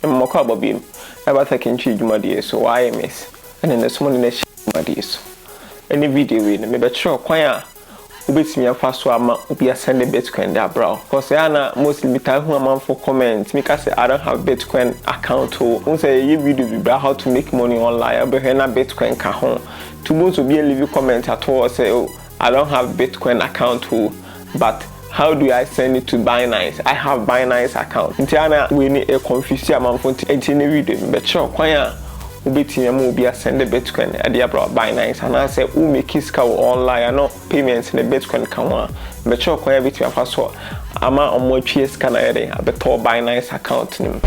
mmoko abobiem eba secondary dwumade so why miss and then this morning na dwumade so any video we me be try kwan a ubetimi afa so ama obi asend Bitcoin da bro cause na mostly be time who am for comment me say I don't have Bitcoin account o say you video be how to make money online be na Bitcoin ka ho to most to be leave comment at all say oh I don't have Bitcoin account but how do I send it to Binance? I have Binance account. Ntiana we need a confuse am for any video be try kwan a ubetimi am obi send Bitcoin e dey about Binance and I say who make iska online no payments in the Bitcoin kan wa be try kwan betimi afa so ama omo twie iska na yede abeto Binance account nim.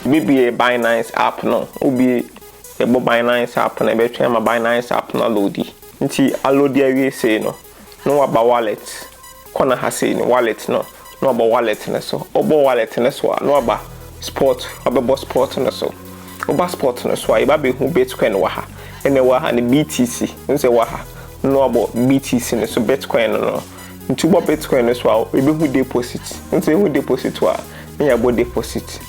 Maybe a Binance app no obi a Binance app na be try ma Binance app na loadi nti alodi awie say no aba wallet kona ha say no wallet no aba wallet na so obo wallet na so no aba sport abebo sport na so oba sport na so iba be hu Bitcoin wa ha ene wa ha ne BTC nse wa ha no aba BTC na so Bitcoin no nti bo Bitcoin na so ebe hu deposit nse hu deposit wa nya bo deposit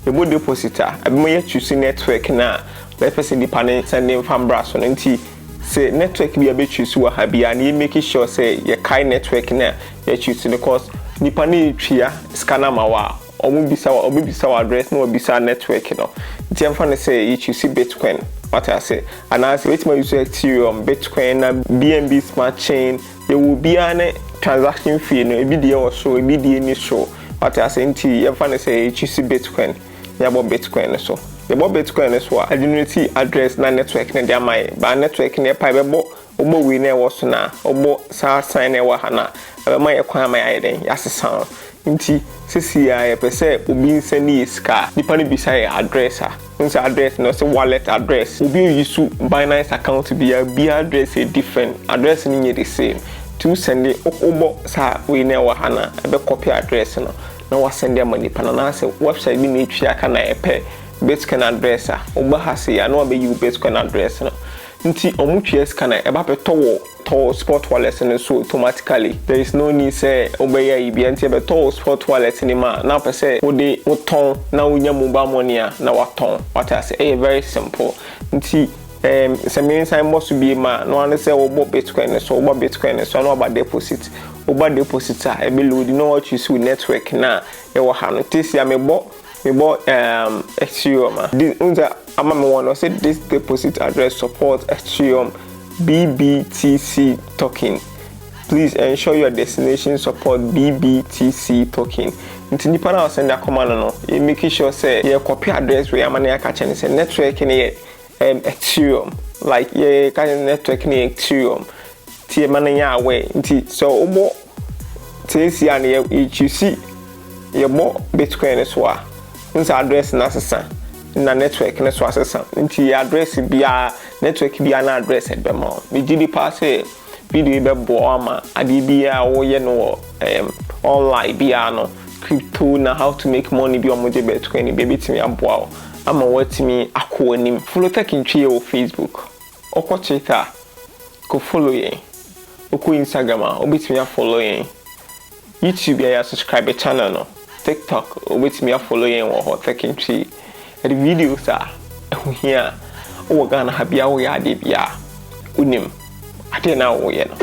ebo depositor abi mo ye choose network na be person di pane sending from braso nti say network bi abe choose wa ha bia na make sure say ye kai network na ye choose because ni pane twia scanner ma wa omo bisa wa address na bisa network no nti am fa say ye choose Bitcoin what I say and I say wetin use Ethereum Bitcoin na BNB smart chain there will be an transaction fee no ebi dey or so ebi dey ni so what I say nti am fa say ye choose Bitcoin ya bo Bitcoin so the bo Bitcoin so a generate address na network na dia mai ba network na pa be bo obo we na wo so na obo sa sign na wa ha na be mai kwan mai aiden ya sesa nti sisi ya pese obi nsani iska nipa ni bisa address a nse address no say wallet address obi use Binance account be address a different address ni the same to send obo sa we na wa ha na be copy address no na wa send them money pana na say website bi na etwi aka na epe Bitcoin address a oba ha say ya na be you Bitcoin address no nti omutwe scan na eba beto to spot wallet no so automatically there is no need say obeya ibi nti beto spot wallet ni ma na pe say wo de woton na wonya mobile money a na waton what I say very simple nti se me inside must be ma no one say obo Bitcoin so obo Bitcoin so no about deposit oba depositor e be load no what you see network na e wo ha no tisi me bo Ethereum this unza ama me want to say this deposit address support Ethereum BBTC token. Please ensure your destination support BBTC token. Nti nipa na send a command no you make sure say your copy address we amana ya catch say network ni Ethereum like ye catch network ni Ethereum tie mana ya we nti so obo tesi an ye choose ye bo Bitcoin so a nsa address na sesa na network na so asesa nti address bia network bia na address be ma me gidi pass video be bo ama ade bia wo ye no online bia no crypto na how to make money bi omo je Bitcoin bi betimi aboa ama watimi akoanim follow tech ntwe o Facebook oko Twitter ko follow yen oko Instagram obetimi follow yen YouTube ya subscribe channel no TikTok obetimi follow yen wo tech ntwe the videos are here o Ghana ha bia wo ya de bia unim ade na wo ye no